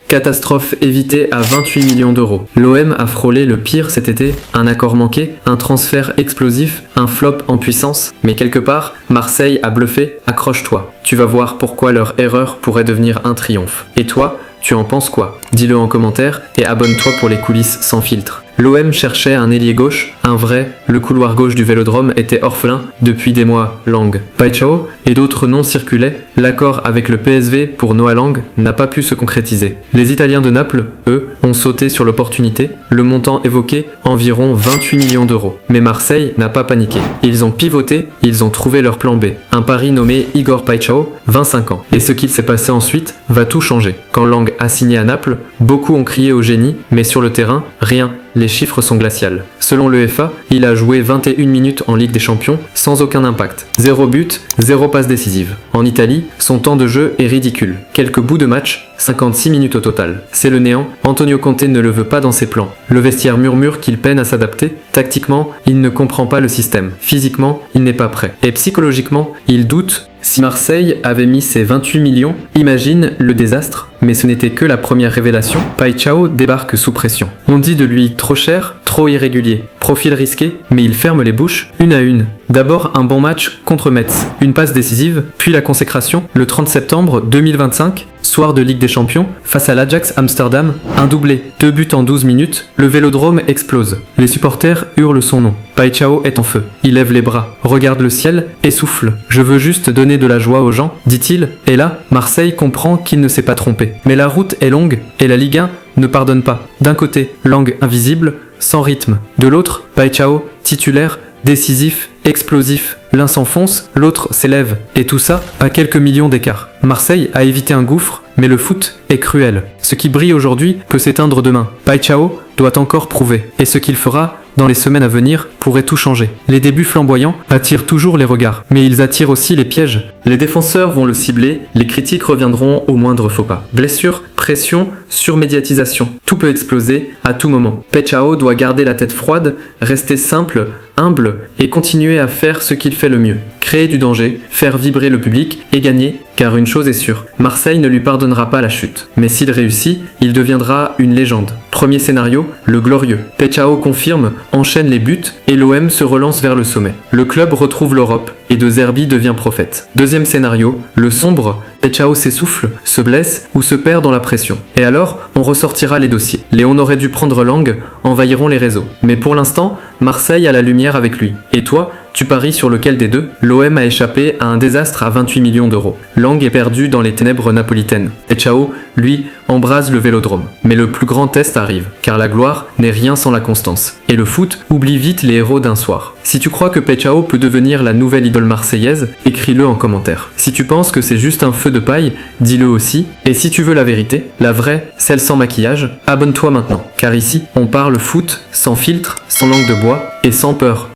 Catastrophe évitée à 28 millions d'euros. L'OM a frôlé le pire cet été, un accord manqué, un transfert explosif, un flop en puissance, mais quelque part, Marseille a bluffé, accroche-toi. Tu vas voir pourquoi leur erreur pourrait devenir un triomphe. Et toi, tu en penses quoi? Dis-le en commentaire et abonne-toi pour les coulisses sans filtre. L'OM cherchait un ailier gauche, un vrai, le couloir gauche du Vélodrome était orphelin depuis des mois. Lang, Paixão et d'autres noms circulaient, l'accord avec le PSV pour Noah Lang n'a pas pu se concrétiser. Les Italiens de Naples, eux, ont sauté sur l'opportunité, le montant évoqué, environ 28 millions d'euros. Mais Marseille n'a pas paniqué. Ils ont pivoté, ils ont trouvé leur plan B. Un pari nommé Igor Paixão, 25 ans. Et ce qu'il s'est passé ensuite va tout changer. Quand Lang a signé à Naples, beaucoup ont crié au génie, mais sur le terrain, rien. Les chiffres sont glaciales. Selon l'UEFA, il a joué 21 minutes en Ligue des Champions sans aucun impact. 0 but, 0 passe décisive. En Italie, son temps de jeu est ridicule. Quelques bouts de match, 56 minutes au total. C'est le néant, Antonio Conte ne le veut pas dans ses plans. Le vestiaire murmure qu'il peine à s'adapter. Tactiquement, il ne comprend pas le système. Physiquement, il n'est pas prêt. Et psychologiquement, il doute. Si Marseille avait mis ses 28 millions, imagine le désastre. Mais ce n'était que la première révélation. Paixão débarque sous pression. On dit de lui trop cher, trop irrégulier, profil risqué, mais il ferme les bouches une à une. D'abord un bon match contre Metz, une passe décisive, puis la consécration le 30 septembre 2025, soir de Ligue des Champions, face à l'Ajax Amsterdam, un doublé, 2 buts en 12 minutes, le Vélodrome explose. Les supporters hurlent son nom. Paixão est en feu. Il lève les bras, regarde le ciel et souffle. Je veux juste donner de la joie aux gens, dit-il, et là, Marseille comprend qu'il ne s'est pas trompé. Mais la route est longue et la Ligue 1 ne pardonne pas. D'un côté, Lang invisible, sans rythme. De l'autre, Paixão, titulaire, décisif, explosif. L'un s'enfonce, l'autre s'élève. Et tout ça à quelques millions d'écart. Marseille a évité un gouffre, mais le foot est cruel. Ce qui brille aujourd'hui peut s'éteindre demain. Paixão doit encore prouver. Et ce qu'il fera dans les semaines à venir pourrait tout changer. Les débuts flamboyants attirent toujours les regards, mais ils attirent aussi les pièges. Les défenseurs vont le cibler, les critiques reviendront au moindre faux pas. Blessure, pression, surmédiatisation. Tout peut exploser à tout moment. Paixão doit garder la tête froide, rester simple, humble et continuer à faire ce qu'il fait le mieux. Créer du danger, faire vibrer le public et gagner, car une chose est sûre, Marseille ne lui pardonnera pas la chute. Mais s'il réussit, il deviendra une légende. Premier scénario, le glorieux. Paixão confirme, enchaîne les buts et l'OM se relance vers le sommet. Le club retrouve l'Europe et De Zerbi devient prophète. Deuxième scénario, le sombre. Paixão s'essouffle, se blesse ou se perd dans la pression. Et alors, on ressortira les dossiers. Les on aurait dû prendre Lang envahiront les réseaux. Mais pour l'instant, Marseille a la lumière avec lui. Et toi, tu paries sur lequel des deux? L'OM a échappé à un désastre à 28 millions d'euros. Lang est perdu dans les ténèbres napolitaines. Paixão, lui, embrase le Vélodrome. Mais le plus grand test arrive, car la gloire n'est rien sans la constance. Et le foot oublie vite les héros d'un soir. Si tu crois que Paixão peut devenir la nouvelle idole marseillaise, écris-le en commentaire. Si tu penses que c'est juste un feu de paille, dis-le aussi. Et si tu veux la vérité, la vraie, celle sans maquillage, abonne-toi maintenant. Car ici, on parle foot, sans filtre, sans langue de bois et sans peur.